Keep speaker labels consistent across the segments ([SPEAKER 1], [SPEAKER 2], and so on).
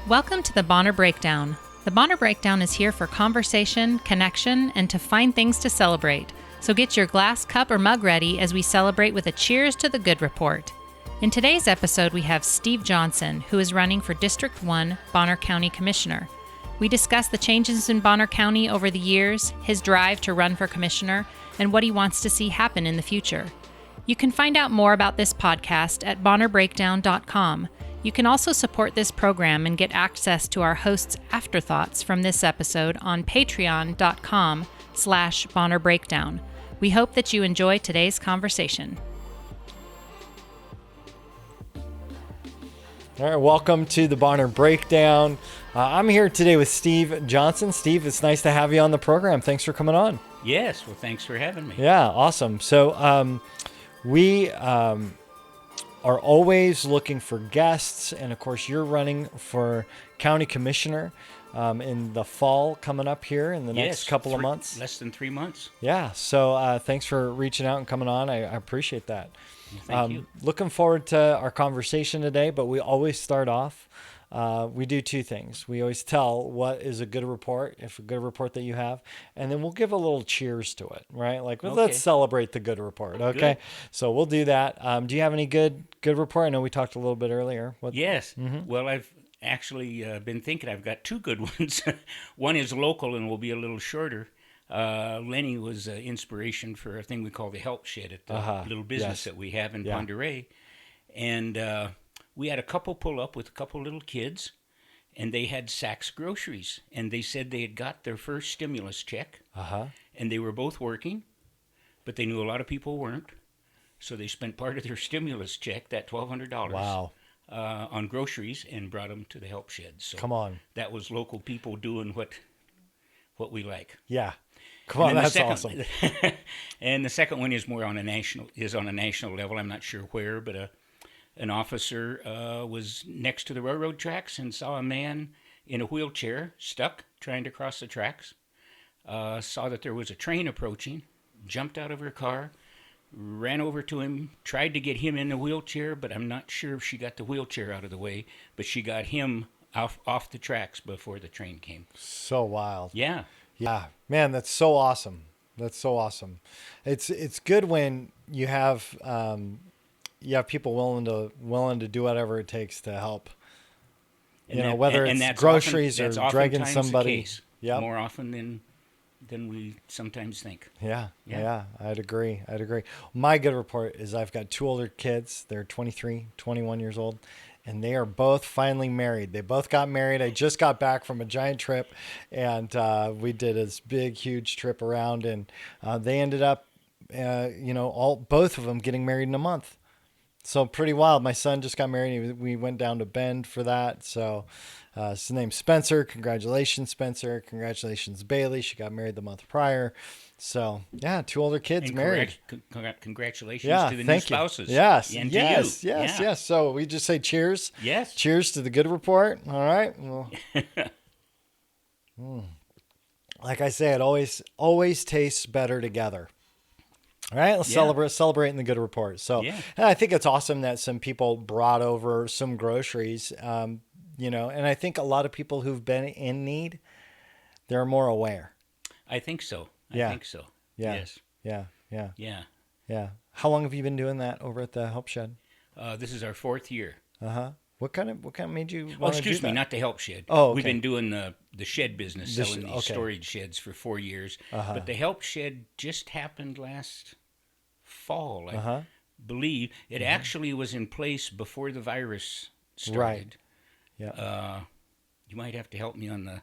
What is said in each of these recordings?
[SPEAKER 1] Welcome to the Bonner Breakdown. The Bonner Breakdown is here for conversation, connection, and to find things to celebrate. So get your glass, cup, or mug ready as we celebrate with a cheers to the good report. In today's episode, we have Steve Johnson, who is running for District 1 Bonner County Commissioner. We discuss the changes in Bonner County over the years, his drive to run for commissioner, and what he wants to see happen in the future. You can find out more about this podcast at bonnerbreakdown.com. You can also support this program and get access to our hosts' afterthoughts from this episode on patreon.com/bonnerbreakdown. We hope that you enjoy today's conversation.
[SPEAKER 2] All right, welcome to the Bonner Breakdown. I'm here today with Steve Johnson. Steve, it's nice to have you on the program. Thanks for coming on.
[SPEAKER 3] Yes, well, thanks for having me.
[SPEAKER 2] Yeah, awesome. So we are always looking for guests, and of course, you're running for county commissioner in the fall coming up here in the next couple of months.
[SPEAKER 3] Less than 3 months.
[SPEAKER 2] Yeah, so thanks for reaching out and coming on. I appreciate that.
[SPEAKER 3] Thank you.
[SPEAKER 2] Looking forward to our conversation today, but we always start off. We do two things. We always tell what is a good report, if a good report that you have, and then we'll give a little cheers to it, right? Like, let's celebrate the good report, okay?
[SPEAKER 3] Good.
[SPEAKER 2] So we'll do that. Do you have any good report? I know we talked a little bit earlier.
[SPEAKER 3] Yes. Mm-hmm. Well, I've actually been thinking I've got two good ones. One is local and will be a little shorter. Lenny was inspiration for a thing we call the Help Shed at the little business that we have in Ponderay. And we had a couple pull up with a couple little kids, and they had Saks groceries. And they said they had got their first stimulus check, and they were both working, but they knew a lot of people weren't. So they spent part of their stimulus check, that $1,200, on groceries and brought them to the Help Shed. So
[SPEAKER 2] come on.
[SPEAKER 3] That was local people doing what we like.
[SPEAKER 2] Yeah. Come on, that's awesome.
[SPEAKER 3] And the second one is more on a national level. I'm not sure where, but an officer was next to the railroad tracks and saw a man in a wheelchair stuck trying to cross the tracks. Saw that there was a train approaching, jumped out of her car, ran over to him, tried to get him in the wheelchair, but I'm not sure if she got the wheelchair out of the way, but she got him off the tracks before the train came.
[SPEAKER 2] So wild.
[SPEAKER 3] Yeah.
[SPEAKER 2] Yeah, man, that's so awesome. That's so awesome. It's good when you have people willing to do whatever it takes to help. Whether it's groceries or dragging somebody.
[SPEAKER 3] Yeah, more often than we sometimes think.
[SPEAKER 2] Yeah, I'd agree. My good report is I've got two older kids. They're 23, 21 years old. And they are both finally married. They both got married. I just got back from a giant trip, and we did this big, huge trip around, and they ended up, both of them getting married in a month. So pretty wild. My son just got married. We went down to Bend for that. So his name's Spencer. Congratulations, Spencer. Congratulations, Bailey. She got married the month prior. So, yeah, two older kids married.
[SPEAKER 3] Congratulations to the new spouses.
[SPEAKER 2] Yes,
[SPEAKER 3] and
[SPEAKER 2] yes,
[SPEAKER 3] to you.
[SPEAKER 2] yes. So we just say cheers.
[SPEAKER 3] Yes.
[SPEAKER 2] Cheers to the good report. All right. Well, like I say, it always tastes better together. All right, let's celebrating the good report. So, and I think it's awesome that some people brought over some groceries, and I think a lot of people who've been in need, they're more aware.
[SPEAKER 3] I think so.
[SPEAKER 2] Yeah.
[SPEAKER 3] I think so.
[SPEAKER 2] Yeah.
[SPEAKER 3] Yes.
[SPEAKER 2] Yeah. How long have you been doing that over at the Help Shed?
[SPEAKER 3] This is our 4th year.
[SPEAKER 2] What kind of made you want to do that?
[SPEAKER 3] Excuse me, not the Help Shed.
[SPEAKER 2] Oh, okay.
[SPEAKER 3] We've been doing the shed business, selling these storage sheds for 4 years. But the Help Shed just happened last fall, I believe. It actually was in place before the virus started.
[SPEAKER 2] Right. Yeah.
[SPEAKER 3] You might have to help me on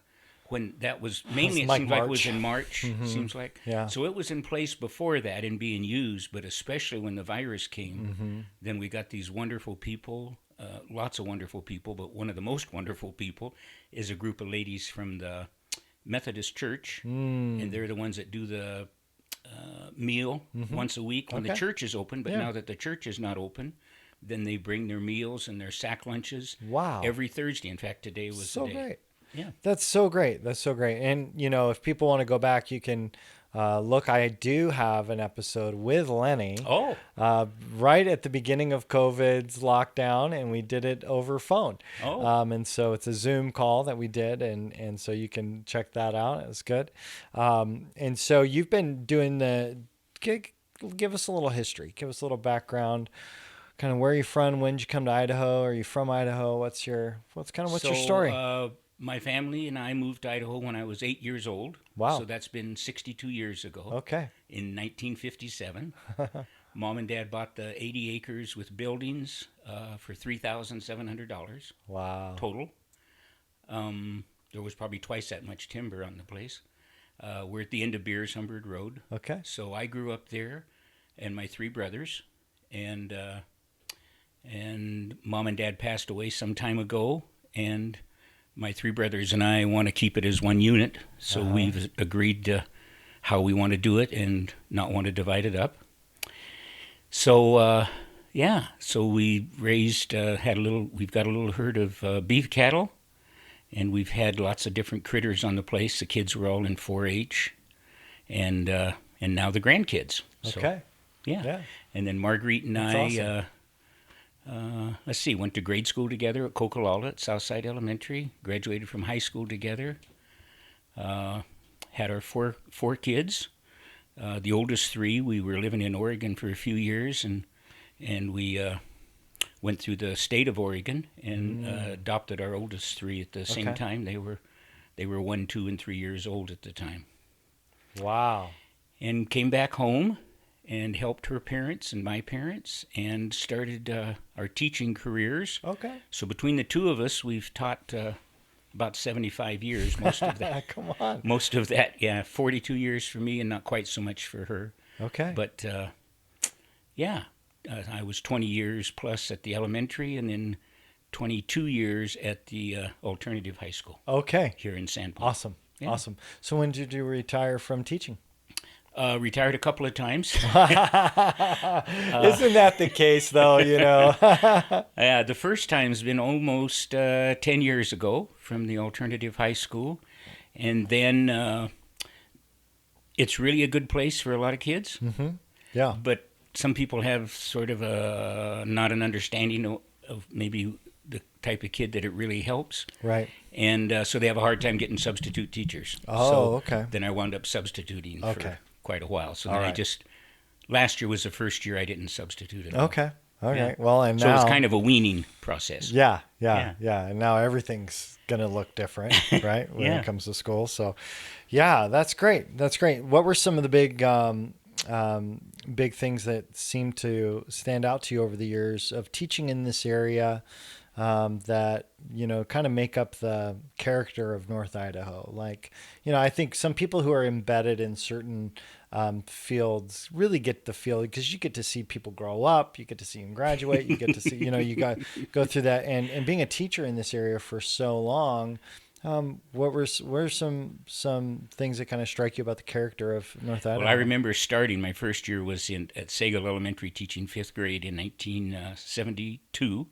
[SPEAKER 3] when that was. Mainly it
[SPEAKER 2] like
[SPEAKER 3] seems
[SPEAKER 2] March.
[SPEAKER 3] like it was in March, seems like.
[SPEAKER 2] Yeah.
[SPEAKER 3] So it was in place before that and being used, but especially when the virus came, then we got these wonderful people. Lots of wonderful people, but one of the most wonderful people is a group of ladies from the Methodist Church, and they're the ones that do the meal once a week when the church is open. But now that the church is not open, then they bring their meals and their sack lunches.
[SPEAKER 2] Wow!
[SPEAKER 3] Every Thursday. In fact, today was
[SPEAKER 2] so
[SPEAKER 3] the day.
[SPEAKER 2] Great.
[SPEAKER 3] Yeah,
[SPEAKER 2] that's so great. And if people want to go back, you can Look, I do have an episode with Lenny.
[SPEAKER 3] Oh.
[SPEAKER 2] Right at the beginning of COVID's lockdown, and we did it over phone.
[SPEAKER 3] Oh.
[SPEAKER 2] And so it's a Zoom call that we did, and so you can check that out. It was good. And so you've been doing give us a little history. Give us a little background. Kind of where are you from? When did you come to Idaho? Are you from Idaho? What's your story?
[SPEAKER 3] My family and I moved to Idaho when I was 8 years old.
[SPEAKER 2] Wow.
[SPEAKER 3] So that's been 62 years ago.
[SPEAKER 2] Okay.
[SPEAKER 3] In 1957. Mom and Dad bought the 80 acres with buildings for $3,700.
[SPEAKER 2] Wow.
[SPEAKER 3] Total. There was probably twice that much timber on the place. We're at the end of Beers Humbird Road.
[SPEAKER 2] Okay.
[SPEAKER 3] So I grew up there, and my three brothers, and Mom and Dad passed away some time ago, and my three brothers and I want to keep it as one unit, so we've agreed to how we want to do it and not want to divide it up. So, so we raised, we've got a little herd of beef cattle, and we've had lots of different critters on the place. The kids were all in 4-H, and now the grandkids. So,
[SPEAKER 2] Okay.
[SPEAKER 3] Yeah. And then Marguerite and
[SPEAKER 2] That's
[SPEAKER 3] I,
[SPEAKER 2] awesome.
[SPEAKER 3] went to grade school together at Coquilala at Southside Elementary, graduated from high school together, had our four kids. The oldest three, we were living in Oregon for a few years, and we went through the state of Oregon and adopted our oldest three at the same time. They were 1, 2, and 3 years old at the time.
[SPEAKER 2] Wow.
[SPEAKER 3] And came back home and helped her parents and my parents and started our teaching careers.
[SPEAKER 2] Okay.
[SPEAKER 3] So between the two of us, we've taught about 75 years, most of that.
[SPEAKER 2] Come on.
[SPEAKER 3] Most of that, 42 years for me and not quite so much for her.
[SPEAKER 2] Okay.
[SPEAKER 3] But, I was 20 years plus at the elementary and then 22 years at the alternative high school.
[SPEAKER 2] Okay.
[SPEAKER 3] Here in Sandpoint.
[SPEAKER 2] Awesome.
[SPEAKER 3] Yeah.
[SPEAKER 2] Awesome. So when did you retire from teaching?
[SPEAKER 3] Retired a couple of times.
[SPEAKER 2] Isn't that the case, though, you know?
[SPEAKER 3] The first time's been almost 10 years ago from the alternative high school. And then it's really a good place for a lot of kids.
[SPEAKER 2] Mm-hmm. Yeah.
[SPEAKER 3] But some people have sort of not an understanding of maybe the type of kid that it really helps.
[SPEAKER 2] Right.
[SPEAKER 3] And so they have a hard time getting substitute teachers.
[SPEAKER 2] Oh,
[SPEAKER 3] so
[SPEAKER 2] okay.
[SPEAKER 3] Then I wound up substituting for quite a while. So
[SPEAKER 2] All
[SPEAKER 3] then
[SPEAKER 2] right.
[SPEAKER 3] last year was the first year I didn't substitute at all.
[SPEAKER 2] Okay. All right.
[SPEAKER 3] Yeah.
[SPEAKER 2] Well, and
[SPEAKER 3] so
[SPEAKER 2] now...
[SPEAKER 3] it's kind of a weaning process.
[SPEAKER 2] Yeah. And now everything's going to look different, right? When it comes to school. So, yeah, that's great. What were some of the big things that seem to stand out to you over the years of teaching in this area that, you know, kind of make up the character of North Idaho? Like, you know, I think some people who are embedded in certain fields really get the feel, because you get to see people grow up, you get to see them graduate, you get to see, you know, you go through that. And being a teacher in this area for so long, what were some things that kind of strike you about the character of North Idaho?
[SPEAKER 3] Well, I remember starting, my first year was at Sagal Elementary teaching 5th grade in 1972.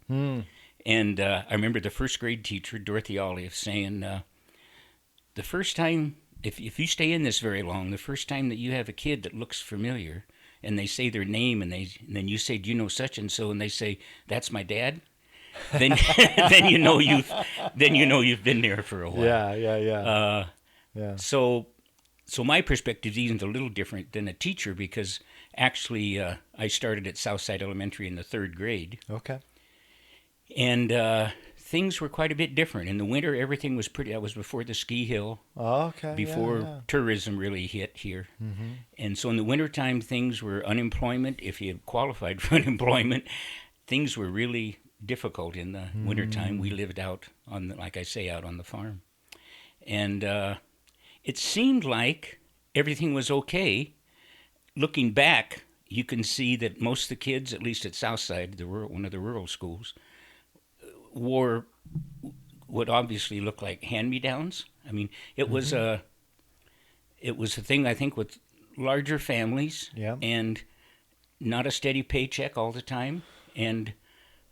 [SPEAKER 3] And I remember the first grade teacher, Dorothy Olive, saying, the first time, if you stay in this very long, the first time that you have a kid that looks familiar and they say their name and then you say, do you know such and so, and they say, that's my dad, then you know you've been there for a while.
[SPEAKER 2] Yeah.
[SPEAKER 3] So my perspective is even a little different than a teacher, because actually I started at Southside Elementary in the 3rd grade.
[SPEAKER 2] Okay.
[SPEAKER 3] And things were quite a bit different. In the winter, everything was pretty. That was before the ski hill.
[SPEAKER 2] Okay.
[SPEAKER 3] Before tourism really hit here.
[SPEAKER 2] Mm-hmm.
[SPEAKER 3] And so in the wintertime, things were unemployment. If you qualified for unemployment, things were really difficult in the wintertime. We lived out on, like I say, out on the farm. And it seemed like everything was okay. Looking back, you can see that most of the kids, at least at Southside, one of the rural schools, wore what obviously looked like hand-me-downs. I mean, it was a thing, I think, with larger families and not a steady paycheck all the time, and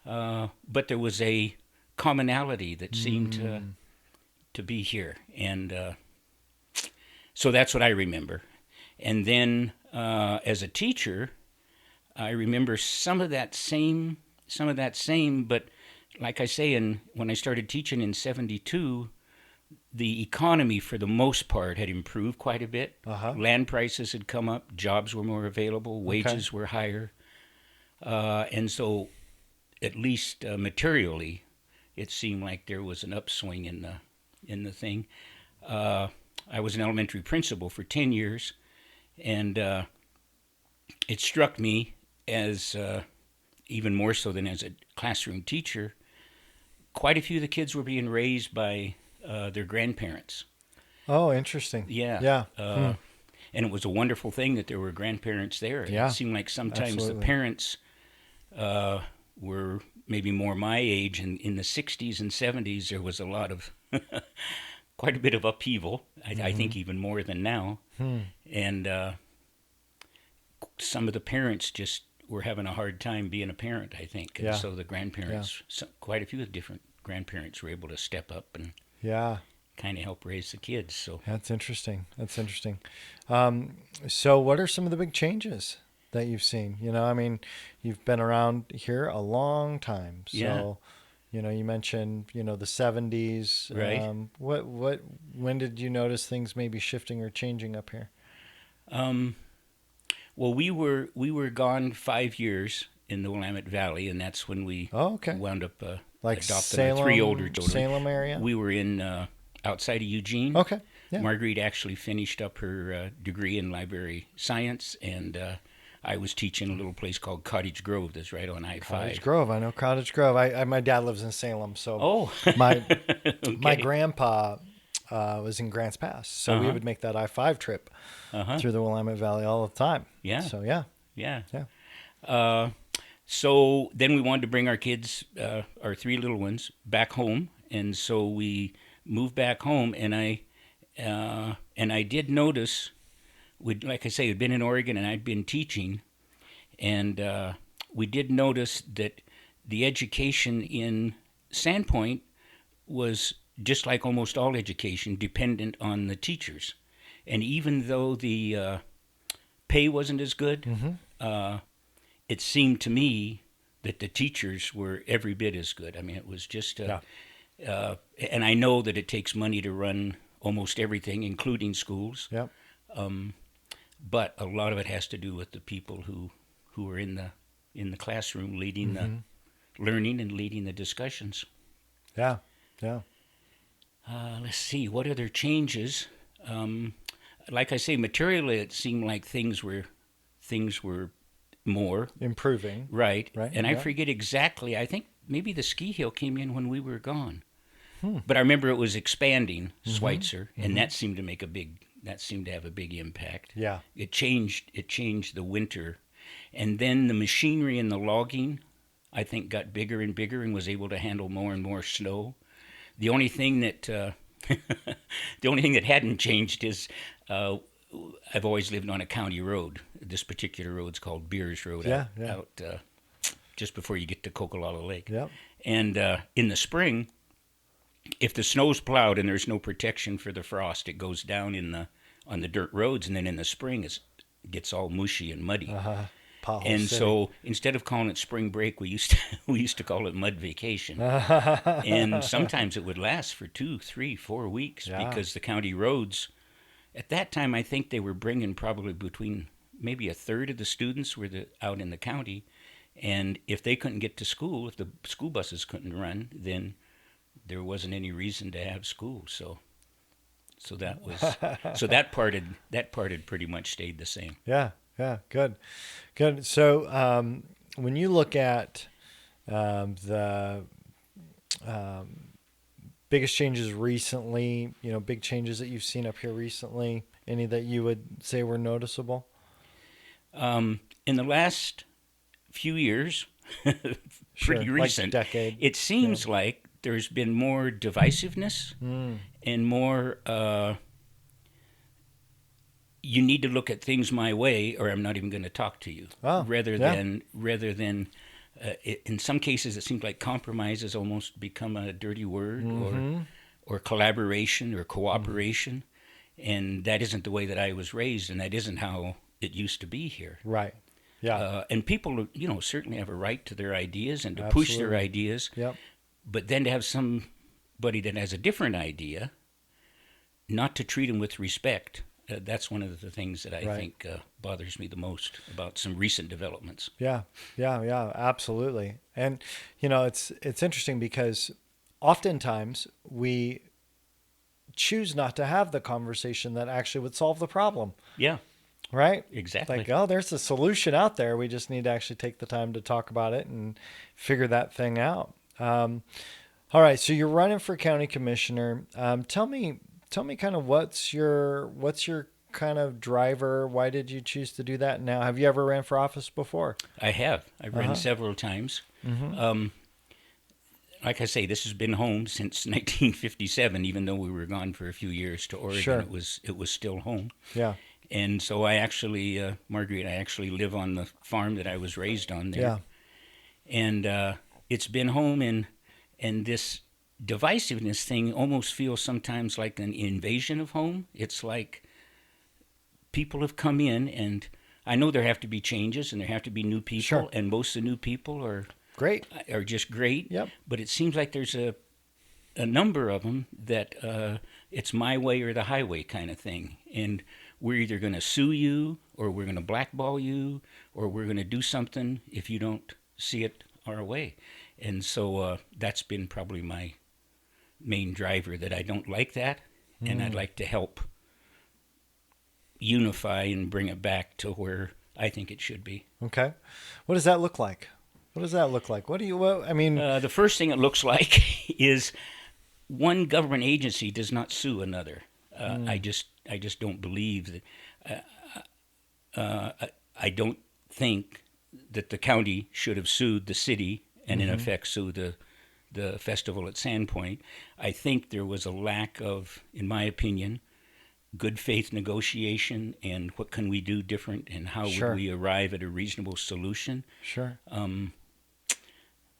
[SPEAKER 3] but there was a commonality that seemed to be here, and so that's what I remember. And then as a teacher, I remember some of that same, but like I say, when I started teaching in 72, the economy for the most part had improved quite a bit. Land prices had come up, jobs were more available, wages were higher. And so at least materially, it seemed like there was an upswing in the thing. I was an elementary principal for 10 years, and it struck me as, even more so than as a classroom teacher, quite a few of the kids were being raised by their grandparents.
[SPEAKER 2] Oh, interesting.
[SPEAKER 3] Yeah. And it was a wonderful thing that there were grandparents there.
[SPEAKER 2] Yeah,
[SPEAKER 3] it seemed like sometimes
[SPEAKER 2] absolutely.
[SPEAKER 3] the parents were maybe more my age, and in the 60s and 70s there was a lot of quite a bit of upheaval. I think even more than now. And some of the parents just were having a hard time being a parent, I think. And so the grandparents, quite a few different grandparents were able to step up and kind of help raise the kids. So
[SPEAKER 2] that's interesting. So what are some of the big changes that you've seen? I mean, you've been around here a long time. So, you mentioned, the 70s.
[SPEAKER 3] Right.
[SPEAKER 2] When did you notice things maybe shifting or changing up here?
[SPEAKER 3] Well, we were gone 5 years in the Willamette Valley, and that's when we wound up adopting
[SPEAKER 2] Salem,
[SPEAKER 3] our 3 older children.
[SPEAKER 2] Salem area?
[SPEAKER 3] We were in outside of Eugene.
[SPEAKER 2] Okay. Yeah.
[SPEAKER 3] Marguerite actually finished up her degree in library science, and I was teaching a little place called Cottage Grove that's right on I-5.
[SPEAKER 2] Cottage Grove. I know Cottage Grove. my dad lives in Salem, so
[SPEAKER 3] my
[SPEAKER 2] my grandpa was in Grants Pass, so we would make that I-5 trip through the Willamette Valley all the time.
[SPEAKER 3] Yeah.
[SPEAKER 2] So
[SPEAKER 3] yeah. So then we wanted to bring our kids, our 3 little ones, back home, and so we moved back home. And I did notice, like I say, we'd been in Oregon and I'd been teaching, and we did notice that the education in Sandpoint was, just like almost all education, dependent on the teachers. And even though the pay wasn't as good, it seemed to me that the teachers were every bit as good. I mean, it was just, and I know that it takes money to run almost everything, including schools.
[SPEAKER 2] Yep.
[SPEAKER 3] But a lot of it has to do with the people who are in the classroom leading the learning and leading the discussions.
[SPEAKER 2] Yeah.
[SPEAKER 3] Let's see, what other changes? Like I say, materially, it seemed like things were more
[SPEAKER 2] Improving.
[SPEAKER 3] right. And I forget exactly. I think maybe the ski hill came in when we were gone. But I remember it was expanding, Schweitzer, and that seemed to have a big impact.
[SPEAKER 2] Yeah.
[SPEAKER 3] It changed the winter. And then the machinery and the logging, I think, got bigger and bigger and was able to handle more and more snow. The only thing that hadn't changed is I've always lived on a county road. This particular road's called Beers Road, out just before you get to Cocolala Lake.
[SPEAKER 2] Yep.
[SPEAKER 3] And in the spring, if the snow's plowed and there's no protection for the frost, it goes down on the dirt roads, and then in the spring it gets all mushy and muddy. And so instead of calling it spring break, we used to call it mud vacation. And sometimes it would last for 2, 3, 4 weeks because the county roads, at that time, I think they were bringing probably between maybe a third of the students were out in the county. And if they couldn't get to school, if the school buses couldn't run, then there wasn't any reason to have school. So that was that part had pretty much stayed the same.
[SPEAKER 2] Yeah. Good. So when you look at the biggest changes recently, big changes that you've seen up here recently, any that you would say were noticeable?
[SPEAKER 3] In the last few years, pretty recent,
[SPEAKER 2] like decade.
[SPEAKER 3] It seems like there's been more divisiveness and more you need to look at things my way or I'm not even going to talk to you. Rather than in some cases it seems like compromise has almost become a dirty word, or collaboration or cooperation. And that isn't the way that I was raised, and that isn't how it used to be here.
[SPEAKER 2] Right. Yeah.
[SPEAKER 3] And people, certainly have a right to their ideas and to
[SPEAKER 2] Absolutely.
[SPEAKER 3] push their ideas.
[SPEAKER 2] Yep.
[SPEAKER 3] But then to have somebody that has a different idea, not to treat them with respect, that's one of the things that I think bothers me the most about some recent developments.
[SPEAKER 2] Yeah, absolutely. And it's interesting because oftentimes we choose not to have the conversation that actually would solve the problem.
[SPEAKER 3] Yeah,
[SPEAKER 2] right.
[SPEAKER 3] Exactly.
[SPEAKER 2] Like, oh, there's a solution out there. We just need to actually take the time to talk about it and figure that thing out. All right. So you're running for county commissioner. Tell me kind of what's your kind of driver? Why did you choose to do that now? Have you ever ran for office before?
[SPEAKER 3] I have. I've run several times. Like I say, this has been home since 1957, even though we were gone for a few years to Oregon.
[SPEAKER 2] Sure.
[SPEAKER 3] It was still home.
[SPEAKER 2] Yeah.
[SPEAKER 3] And so I actually, Marguerite, I actually live on the farm that I was raised on there.
[SPEAKER 2] Yeah.
[SPEAKER 3] And it's been home, and this divisiveness thing almost feels sometimes like an invasion of home. It's like people have come in, and I know there have to be changes and there have to be new people,
[SPEAKER 2] Sure.
[SPEAKER 3] and most of the new people are just great.
[SPEAKER 2] Yep.
[SPEAKER 3] But it seems like there's a number of them that it's my way or the highway kind of thing, and we're either going to sue you, or we're going to blackball you, or we're going to do something if you don't see it our way. And so that's been probably my main driver, that I don't like that, and I'd like to help unify and bring it back to where I think it should be.
[SPEAKER 2] Okay. What does that look like? What I mean?
[SPEAKER 3] The first thing it looks like is one government agency does not sue another. I just don't believe that. I don't think that the county should have sued the city and in effect sue the festival at Sandpoint. I think there was a lack of, in my opinion, good faith negotiation and what can we do different and how
[SPEAKER 2] Sure.
[SPEAKER 3] would we arrive at a reasonable solution.
[SPEAKER 2] Sure.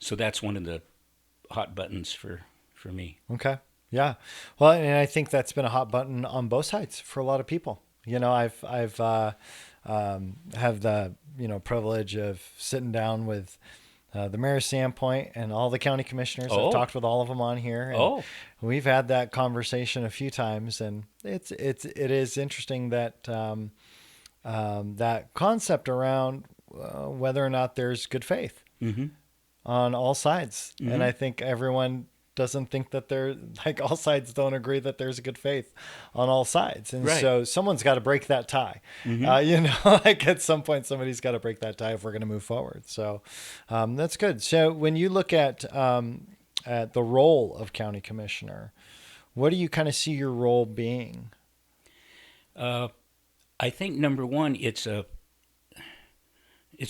[SPEAKER 3] So that's one of the hot buttons for me.
[SPEAKER 2] Okay. Yeah. Well, and I think that's been a hot button on both sides for a lot of people. I've have the privilege of sitting down with the mayor of Sandpoint and all the county commissioners. I've talked with all of them on here. And we've had that conversation a few times, and it is interesting that that concept around whether or not there's good faith on all sides, and I think everyone doesn't think that all sides don't agree that there's good faith on all sides. And so someone's got to break that tie. Like at some point, somebody's got to break that tie if we're going to move forward. So that's good. So when you look at the role of county commissioner, what do you kind of see your role being?
[SPEAKER 3] I think number one, it's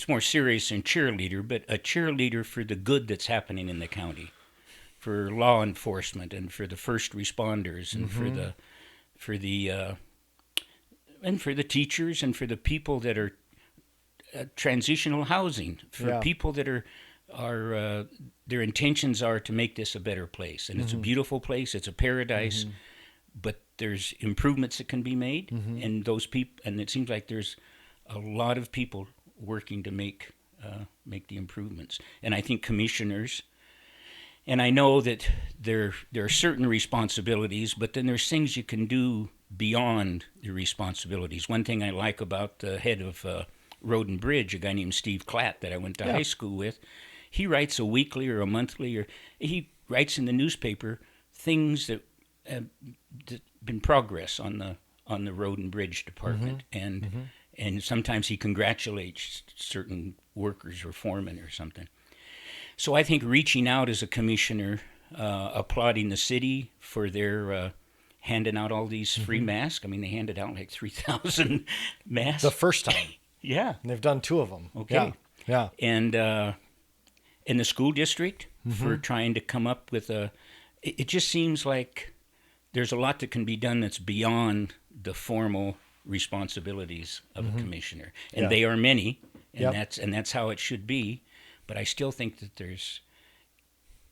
[SPEAKER 3] more serious than cheerleader, but a cheerleader for the good that's happening in the county, for law enforcement and for the first responders and for the teachers and for the people that are transitional housing, for people that are their intentions are to make this a better place. And it's a beautiful place. It's a paradise, but there's improvements that can be made, and those people, and it seems like there's a lot of people working to make the improvements. And I think commissioners, and I know that there are certain responsibilities, but then there's things you can do beyond the responsibilities. One thing I like about the head of Road and Bridge, a guy named Steve Klatt that I went to high school with, he writes a weekly or a monthly, or he writes in the newspaper things that have been progress on the Road and Bridge department, and sometimes he congratulates certain workers or foremen or something. So I think reaching out as a commissioner, applauding the city for their handing out all these free masks. I mean, they handed out like 3,000 masks.
[SPEAKER 2] The first time.
[SPEAKER 3] Yeah.
[SPEAKER 2] And they've done 2 of them.
[SPEAKER 3] Okay.
[SPEAKER 2] Yeah.
[SPEAKER 3] And in the school district for trying to come up with it just seems like there's a lot that can be done that's beyond the formal responsibilities of a commissioner. And they are many, and that's how it should be. But I still think that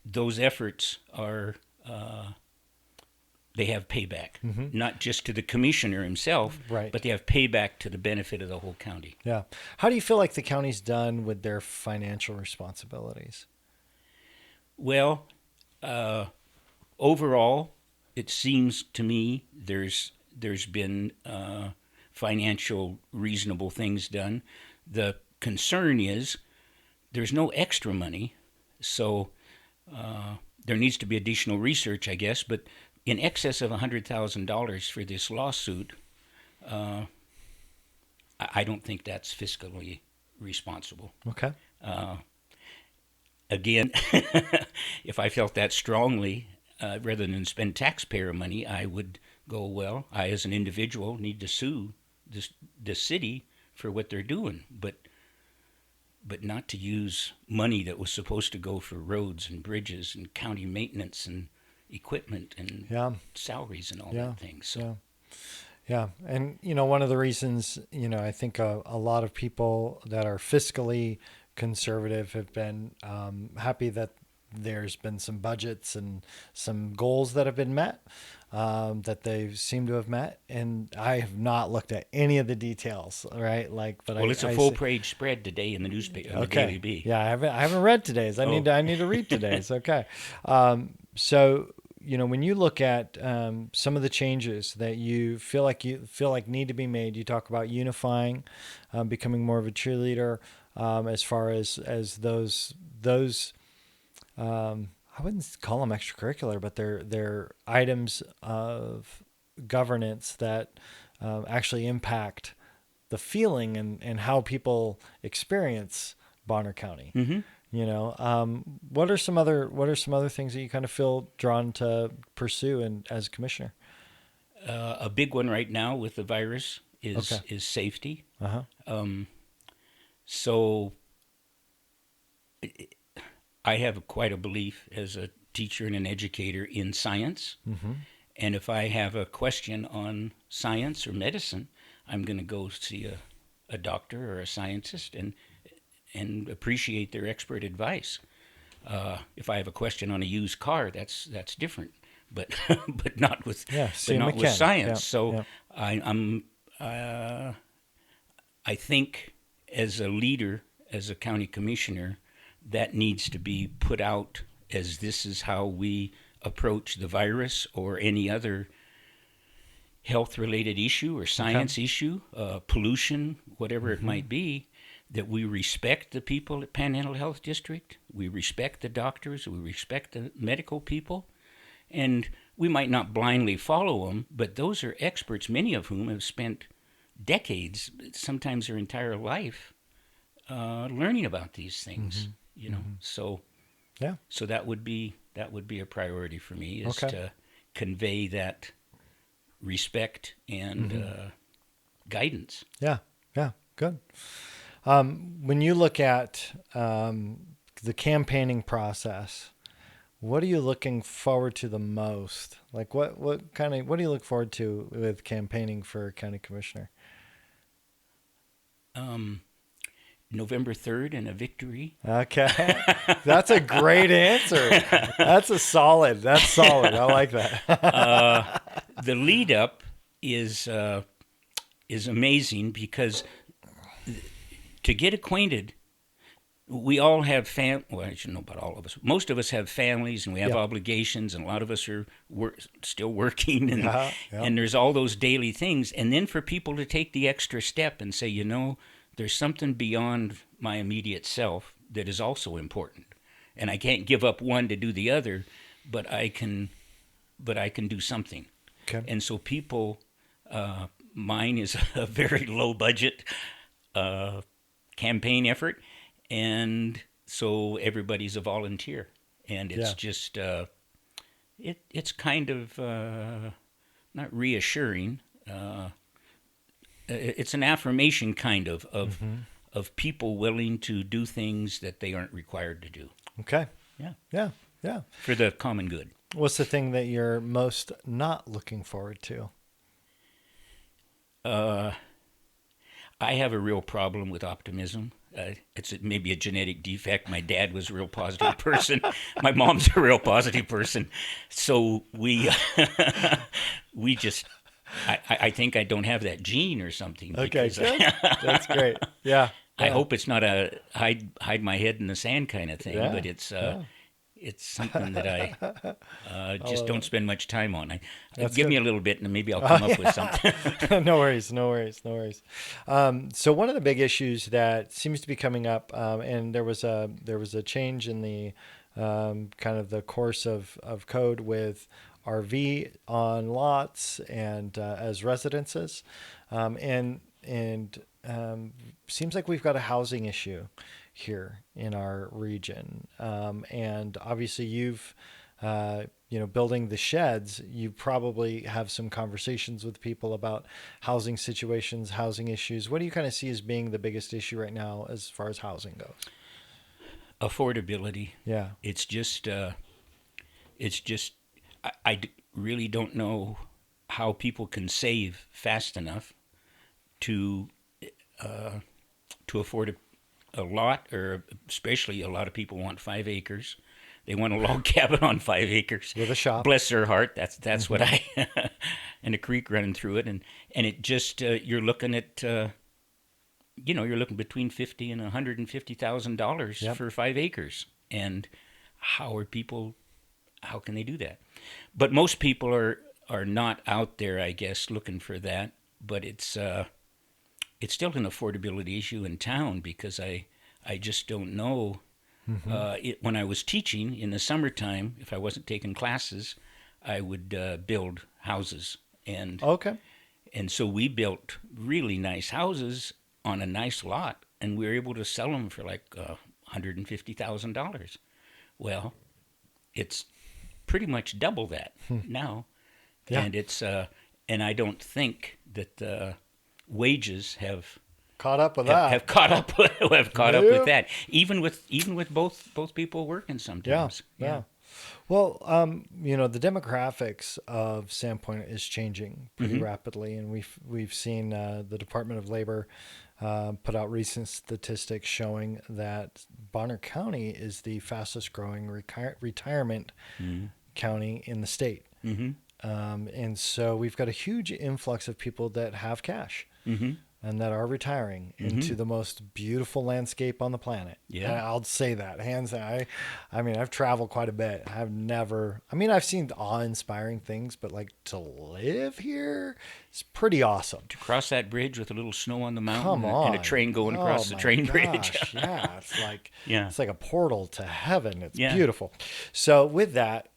[SPEAKER 3] those efforts are they have payback, not just to the commissioner himself,
[SPEAKER 2] Right.
[SPEAKER 3] but they have payback to the benefit of the whole county.
[SPEAKER 2] Yeah. How do you feel like the county's done with their financial responsibilities?
[SPEAKER 3] Well, overall, it seems to me there's been financial reasonable things done. The concern is there's no extra money, so there needs to be additional research, I guess. But in excess of $100,000 for this lawsuit, I don't think that's fiscally responsible.
[SPEAKER 2] Okay.
[SPEAKER 3] Again, if I felt that strongly, rather than spend taxpayer money, I would go, well, I as an individual need to sue the city for what they're doing, but not to use money that was supposed to go for roads and bridges and county maintenance and equipment and salaries and all that thing. So.
[SPEAKER 2] Yeah. And, one of the reasons, I think a lot of people that are fiscally conservative have been happy that there's been some budgets and some goals that have been met, that they seem to have met. And I have not looked at any of the details, right?
[SPEAKER 3] It's a full page spread today in the newspaper, in the Daily Bee.
[SPEAKER 2] Yeah, I haven't read today's. I need to read today's. Okay. So, when you look at some of the changes that you feel like need to be made, you talk about unifying, becoming more of a cheerleader, as far as those I wouldn't call them extracurricular, but they're items of governance that actually impact the feeling and how people experience Bonner County.
[SPEAKER 3] Mm-hmm.
[SPEAKER 2] What are some other things that you kind of feel drawn to pursue as commissioner?
[SPEAKER 3] A big one right now with the virus is safety.
[SPEAKER 2] Uh-huh.
[SPEAKER 3] So I have quite a belief as a teacher and an educator in science.
[SPEAKER 2] Mm-hmm.
[SPEAKER 3] And if I have a question on science or medicine, I'm going to go see a doctor or a scientist and appreciate their expert advice. If I have a question on a used car, that's different, but but not with science.
[SPEAKER 2] Yeah.
[SPEAKER 3] So I think as a leader, as a county commissioner, that needs to be put out as this is how we approach the virus or any other health-related issue or science issue, pollution, whatever it might be, that we respect the people at Panhandle Health District, we respect the doctors, we respect the medical people, and we might not blindly follow them, but those are experts, many of whom have spent decades, sometimes their entire life, learning about these things. So that would be a priority for me, is to convey that respect and guidance.
[SPEAKER 2] Yeah, good. When you look at the campaigning process, what are you looking forward to the most? Like what do you look forward to with campaigning for county commissioner?
[SPEAKER 3] November 3rd and a victory.
[SPEAKER 2] Okay. That's a great answer. That's solid. I like that.
[SPEAKER 3] The lead up is amazing because to get acquainted, we all have well, I should know about all of us. Most of us have families and we have obligations, and a lot of us are still working, and there's all those daily things. And then for people to take the extra step and say, there's something beyond my immediate self that is also important, and I can't give up one to do the other, but I can do something.
[SPEAKER 2] Okay.
[SPEAKER 3] And so people, mine is a very low budget campaign effort, and so everybody's a volunteer, and it's just it's kind of not reassuring. It's an affirmation kind of people willing to do things that they aren't required to do.
[SPEAKER 2] Okay. Yeah.
[SPEAKER 3] For the common good.
[SPEAKER 2] What's the thing that you're most not looking forward to?
[SPEAKER 3] I have a real problem with optimism. It's maybe a genetic defect. My dad was a real positive person. My mom's a real positive person. So we just, I think I don't have that gene or something.
[SPEAKER 2] Okay, good. That's great. Yeah.
[SPEAKER 3] I hope it's not a hide my head in the sand kind of thing,
[SPEAKER 2] Yeah,
[SPEAKER 3] but it's something that I just don't spend much time on. Give me a little bit, and maybe I'll come up with something.
[SPEAKER 2] No worries. So one of the big issues that seems to be coming up, and there was a change in the kind of the course of code with RV on lots and as residences, and seems like we've got a housing issue here in our region. And obviously you've, building the sheds, you probably have some conversations with people about housing situations, housing issues. What do you kind of see as being the biggest issue right now as far as housing goes?
[SPEAKER 3] Affordability.
[SPEAKER 2] Yeah.
[SPEAKER 3] It's just, I really don't know how people can save fast enough to afford a lot, or especially a lot of people want 5 acres. They want a log cabin on 5 acres
[SPEAKER 2] with a shop.
[SPEAKER 3] Bless their heart. That's what I and a creek running through it, and it just you're looking at you're looking between $50,000 and $150,000 for 5 acres, and how can they do that? But most people are not out there, I guess, looking for that. But it's still an affordability issue in town, because I just don't know. When I was teaching in the summertime, if I wasn't taking classes, I would build houses. And so we built really nice houses on a nice lot, and we were able to sell them for like $150,000. Well, it's pretty much double that now. Yeah. And it's and I don't think that wages have
[SPEAKER 2] caught up with that.
[SPEAKER 3] Have caught up with that. Even with both people working sometimes.
[SPEAKER 2] Yeah. Well, the demographics of Sandpoint is changing pretty rapidly, and we've seen the Department of Labor put out recent statistics showing that Bonner County is the fastest growing retirement county in the state. And so we've got a huge influx of people that have cash and that are retiring into the most beautiful landscape on the planet. Yeah. And I'll say that, hands down. I mean, I've traveled quite a bit. I've seen awe-inspiring things, but like to live here is pretty awesome.
[SPEAKER 3] To cross that bridge with a little snow on the mountain and a train going across the train bridge.
[SPEAKER 2] Yeah, it's like a portal to heaven. It's beautiful. So with that,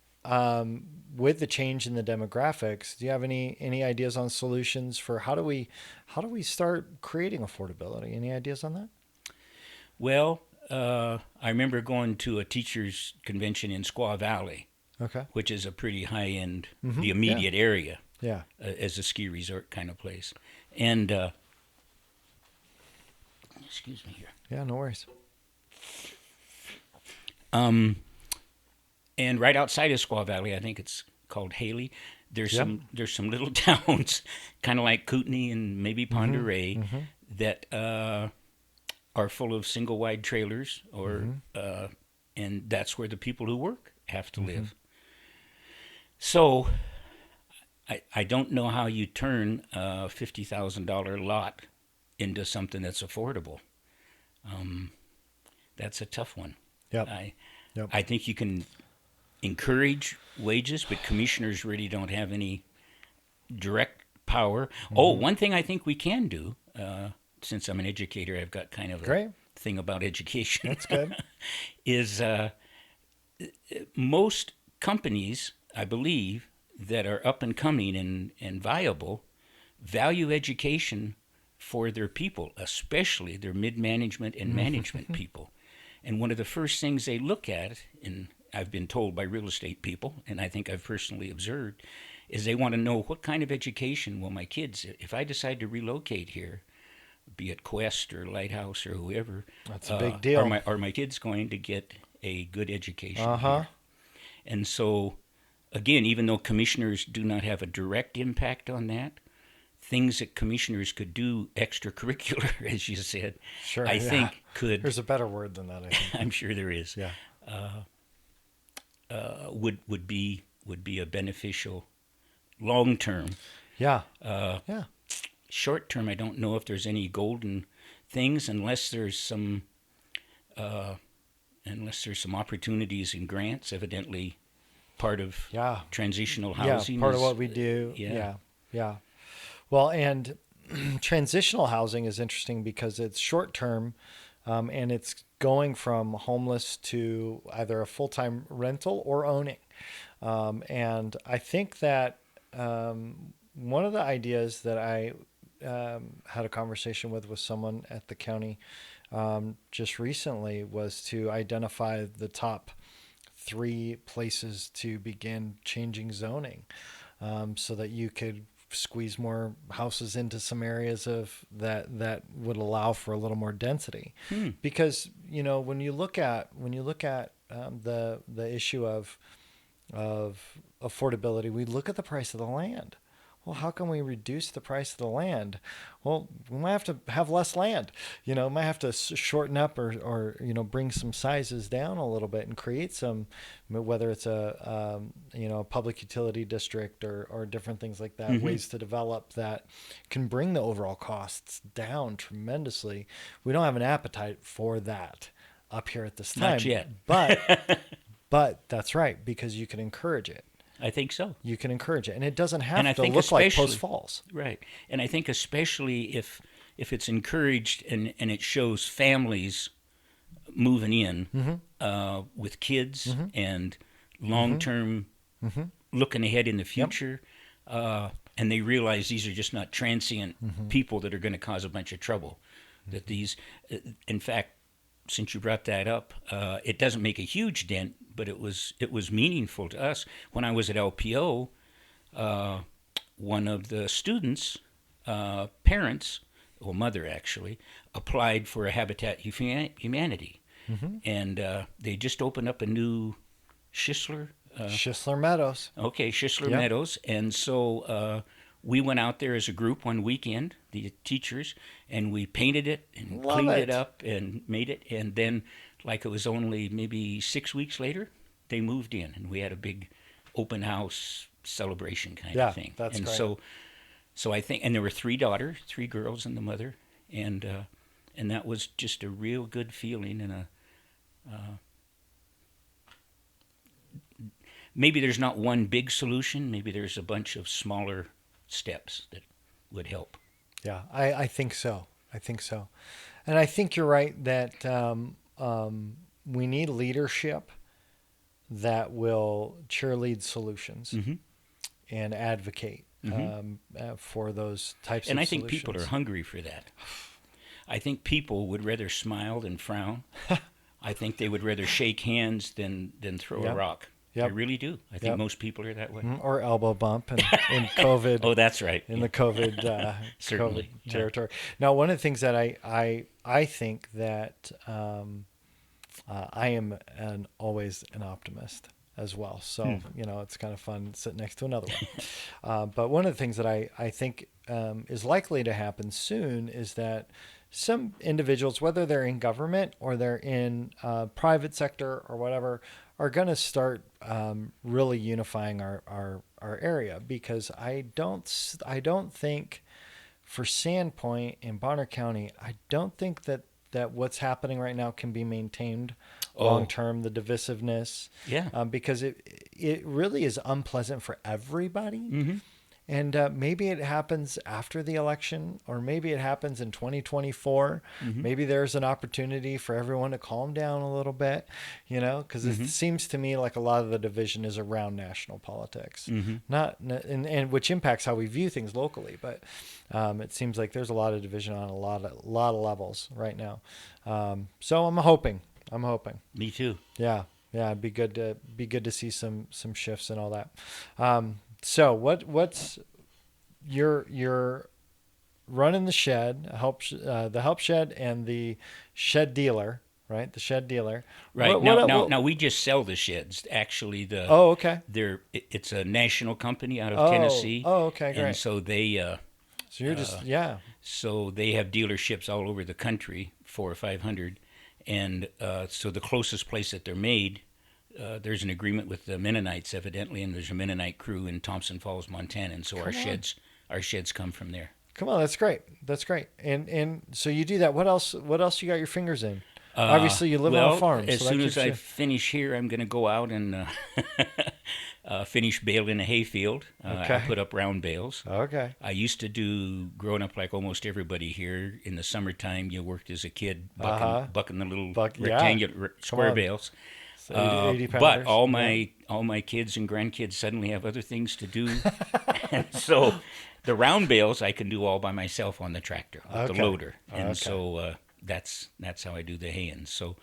[SPEAKER 2] with the change in the demographics, do you have any ideas on solutions for how do we start creating affordability? Any ideas on that?
[SPEAKER 3] Well, I remember going to a teachers convention in Squaw Valley, which is a pretty high end, the immediate area, as a ski resort kind of place. And excuse me here.
[SPEAKER 2] Yeah, no worries.
[SPEAKER 3] And right outside of Squaw Valley, I think it's called Haley, there's some little towns, kind of like Kootenai and maybe Ponderay, that are full of single wide trailers, and that's where the people who work have to live. So I don't know how you turn a $50,000 lot into something that's affordable. That's a tough one. I think you can encourage wages, but commissioners really don't have any direct power. One thing I think we can do, since I'm an educator, I've got kind of a thing about education.
[SPEAKER 2] That's good.
[SPEAKER 3] Is most companies, I believe, that are up and coming and viable, value education for their people, especially their mid-management and management people. And one of the first things they look at, and I've been told by real estate people, and I think I've personally observed, is they want to know what kind of education will my kids, if I decide to relocate here, be it Quest or Lighthouse or whoever.
[SPEAKER 2] That's a big deal.
[SPEAKER 3] Are my kids going to get a good education here? And so, again, even though commissioners do not have a direct impact on that, things that commissioners could do extracurricular, as you said,
[SPEAKER 2] Sure,
[SPEAKER 3] I
[SPEAKER 2] yeah.
[SPEAKER 3] think could.
[SPEAKER 2] There's a better word than that, I think.
[SPEAKER 3] I'm sure there is.
[SPEAKER 2] Yeah.
[SPEAKER 3] Would be a beneficial long term.
[SPEAKER 2] Yeah.
[SPEAKER 3] Uh,
[SPEAKER 2] Yeah.
[SPEAKER 3] Short term, I don't know if there's any golden things unless there's some opportunities and grants. Evidently, part of
[SPEAKER 2] Yeah.
[SPEAKER 3] transitional housing.
[SPEAKER 2] Yeah, part of
[SPEAKER 3] is-
[SPEAKER 2] what we do.
[SPEAKER 3] Yeah.
[SPEAKER 2] Yeah. Yeah. Well, and transitional housing is interesting because it's short term, and it's going from homeless to either a full-time rental or owning. And I think that one of the ideas that I had a conversation with someone at the county just recently was to identify the top 3 places to begin changing zoning, so that you could squeeze more houses into some areas of that would allow for a little more density. Because when you look at the issue of affordability, we look at the price of the land. Well, how can we reduce the price of the land? Well, we might have to have less land. Might have to shorten up or bring some sizes down a little bit and create some, whether it's a public utility district or different things like that, ways to develop that can bring the overall costs down tremendously. We don't have an appetite for that up here at this time.
[SPEAKER 3] Not yet.
[SPEAKER 2] But that's right, because you can encourage it.
[SPEAKER 3] I think so.
[SPEAKER 2] You can encourage it, and it doesn't
[SPEAKER 3] And I
[SPEAKER 2] have to
[SPEAKER 3] think
[SPEAKER 2] look like
[SPEAKER 3] especially-
[SPEAKER 2] Post Falls.
[SPEAKER 3] Right. And I think especially if it's encouraged and it shows families moving in with kids and long-term looking ahead in the future, and they realize these are just not transient people that are going to cause a bunch of trouble. That these, in fact, since you brought that up, it doesn't make a huge dent, but it was meaningful to us. When I was at LPO, one of the students' parents, or mother actually, applied for a Habitat Humanity, and they just opened up a new Schisler.
[SPEAKER 2] Schisler Meadows.
[SPEAKER 3] Okay, Schisler
[SPEAKER 2] Yep.
[SPEAKER 3] Meadows, and so we went out there as a group one weekend, the teachers, and we painted it and
[SPEAKER 2] Love
[SPEAKER 3] cleaned
[SPEAKER 2] it.
[SPEAKER 3] it up and made it, and then like it was only maybe 6 weeks later, they moved in, and we had a big open house celebration kind
[SPEAKER 2] Yeah,
[SPEAKER 3] of thing.
[SPEAKER 2] that's
[SPEAKER 3] and
[SPEAKER 2] great.
[SPEAKER 3] so I think, and there were 3 daughters, 3 girls and the mother, and that was just a real good feeling, and maybe there's not one big solution, maybe there's a bunch of smaller steps that would help.
[SPEAKER 2] Yeah, I think so. I think so. And I think you're right that we need leadership that will cheerlead solutions and advocate for those types
[SPEAKER 3] And
[SPEAKER 2] of
[SPEAKER 3] I think
[SPEAKER 2] solutions.
[SPEAKER 3] people are hungry for that. I think people would rather smile than frown. I think they would rather shake hands than throw
[SPEAKER 2] Yep.
[SPEAKER 3] a rock.
[SPEAKER 2] Yep.
[SPEAKER 3] I really do. I think
[SPEAKER 2] Yep.
[SPEAKER 3] most people are that way.
[SPEAKER 2] Or elbow bump in COVID.
[SPEAKER 3] Oh, that's right.
[SPEAKER 2] In the COVID
[SPEAKER 3] Certainly,
[SPEAKER 2] COVID
[SPEAKER 3] yeah.
[SPEAKER 2] territory. Now, one of the things that I think that I am always an optimist as well. So it's kind of fun sitting next to another one. But one of the things that I think is likely to happen soon is that some individuals, whether they're in government or they're in private sector or whatever, are going to start really unifying our area, because I don't think for Sandpoint in Bonner County, I don't think that what's happening right now can be maintained long term, the divisiveness.
[SPEAKER 3] Yeah.
[SPEAKER 2] Because it really is unpleasant for everybody. And maybe it happens after the election, or maybe it happens in 2024. Maybe there's an opportunity for everyone to calm down a little bit, because it seems to me like a lot of the division is around national politics, and which impacts how we view things locally. But it seems like there's a lot of division on a lot of levels right now. So I'm hoping.
[SPEAKER 3] Me too.
[SPEAKER 2] Yeah. It'd be good to see some shifts and all that. So what's you're running the shed, the help shed and the shed dealer, right? The shed dealer.
[SPEAKER 3] Right. Now we just sell the sheds. Actually,
[SPEAKER 2] okay.
[SPEAKER 3] it's a national company out of Tennessee.
[SPEAKER 2] Oh, okay, great.
[SPEAKER 3] And so they
[SPEAKER 2] So you're just
[SPEAKER 3] So they have dealerships all over the country, 400 or 500, and so the closest place that they're made, there's an agreement with the Mennonites evidently, and there's a Mennonite crew in Thompson Falls, Montana, and so our sheds come from there.
[SPEAKER 2] Come on, that's great. That's great. And so you do that. What else you got your fingers in? Obviously, you live on a farm.
[SPEAKER 3] As soon as I finish here, I'm going to go out and finish baling a hayfield.
[SPEAKER 2] Okay.
[SPEAKER 3] I put up round bales.
[SPEAKER 2] Okay.
[SPEAKER 3] I used to do, growing up like almost everybody here, in the summertime, you worked as a kid bucking the little rectangular square bales.
[SPEAKER 2] So 80
[SPEAKER 3] but all my kids and grandkids suddenly have other things to do. And so the round bales I can do all by myself on the tractor with the loader. And so that's how I do the haying. So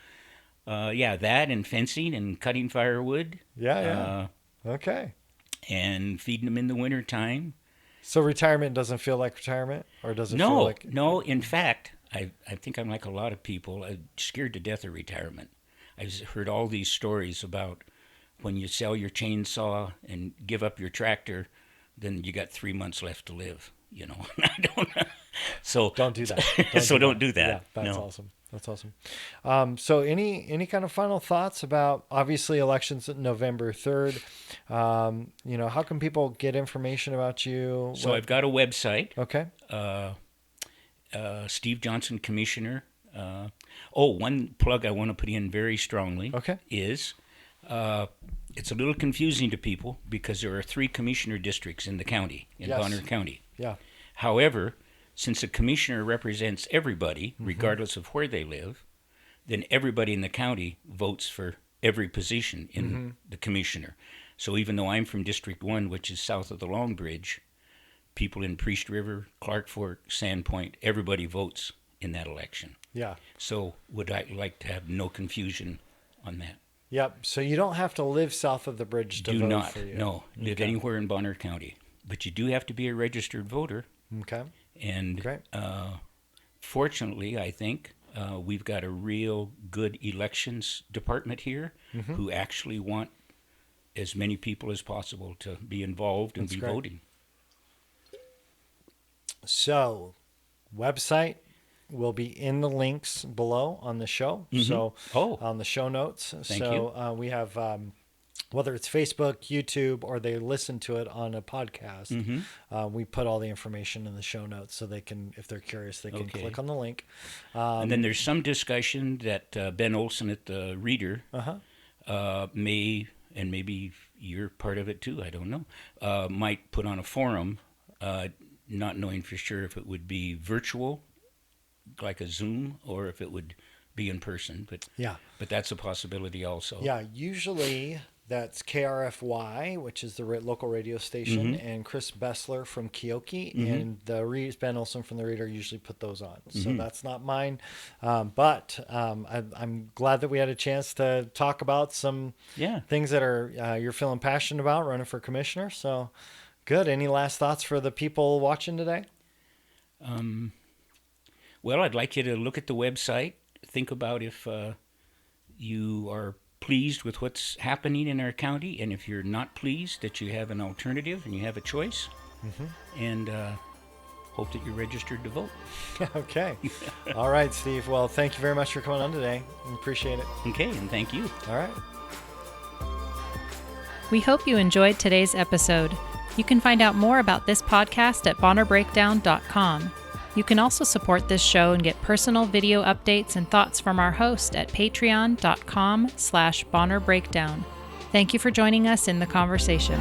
[SPEAKER 3] that and fencing and cutting firewood.
[SPEAKER 2] Okay.
[SPEAKER 3] And feeding them in the winter time.
[SPEAKER 2] So retirement doesn't feel like retirement, or does it feel like...
[SPEAKER 3] No, in fact, I think I'm like a lot of people. I'm scared to death of retirement. I've heard all these stories about when you sell your chainsaw and give up your tractor, then you got 3 months left to live. You know, I don't. So
[SPEAKER 2] don't do that.
[SPEAKER 3] Don't do that.
[SPEAKER 2] Yeah, that's awesome. That's awesome. So any kind of final thoughts about, obviously, elections November 3rd? How can people get information about you?
[SPEAKER 3] So I've got a website.
[SPEAKER 2] Okay.
[SPEAKER 3] Steve Johnson Commissioner. One plug I want to put in very strongly is it's a little confusing to people because there are 3 commissioner districts in the county, in Bonner County.
[SPEAKER 2] Yeah.
[SPEAKER 3] However, since a commissioner represents everybody, regardless of where they live, then everybody in the county votes for every position in the commissioner. So even though I'm from District 1, which is south of the Long Bridge, people in Priest River, Clark Fork, Sandpoint, everybody votes in that election.
[SPEAKER 2] Yeah.
[SPEAKER 3] So would I like to have no confusion on that?
[SPEAKER 2] Yep. So you don't have to live south of the bridge to vote for you.
[SPEAKER 3] No. Live anywhere in Bonner County. But you do have to be a registered voter.
[SPEAKER 2] Okay.
[SPEAKER 3] And fortunately, I think we've got a real good elections department here who actually want as many people as possible to be involved and voting.
[SPEAKER 2] So, website will be in the links below on the show. So on the show notes.
[SPEAKER 3] Thank you.
[SPEAKER 2] We have, whether it's Facebook, YouTube, or they listen to it on a podcast, we put all the information in the show notes so they can, if they're curious, they can click on the link.
[SPEAKER 3] And then there's some discussion that Ben Olson at the Reader may, and maybe you're part of it too, I don't know, might put on a forum, not knowing for sure if it would be virtual, like a Zoom, or if it would be in person. But that's a possibility also. Yeah,
[SPEAKER 2] usually that's KRFY, which is the local radio station, and Chris Bassett from Keoki, and Ben Olson from the Reader usually put those on. So that's not mine. But I'm glad that we had a chance to talk about some things that are you're feeling passionate about running for commissioner. So good. Any last thoughts for the people watching today?
[SPEAKER 3] Well, I'd like you to look at the website. Think about if you are pleased with what's happening in our county, and if you're not pleased, that you have an alternative and you have a choice. And hope that you're registered to vote.
[SPEAKER 2] Okay. All right, Steve. Well, thank you very much for coming on today. We appreciate it.
[SPEAKER 3] Okay, and thank you.
[SPEAKER 2] All right.
[SPEAKER 1] We hope you enjoyed today's episode. You can find out more about this podcast at bonnerbreakdown.com. You can also support this show and get personal video updates and thoughts from our host at patreon.com/bonnerbreakdown. Thank you for joining us in the conversation.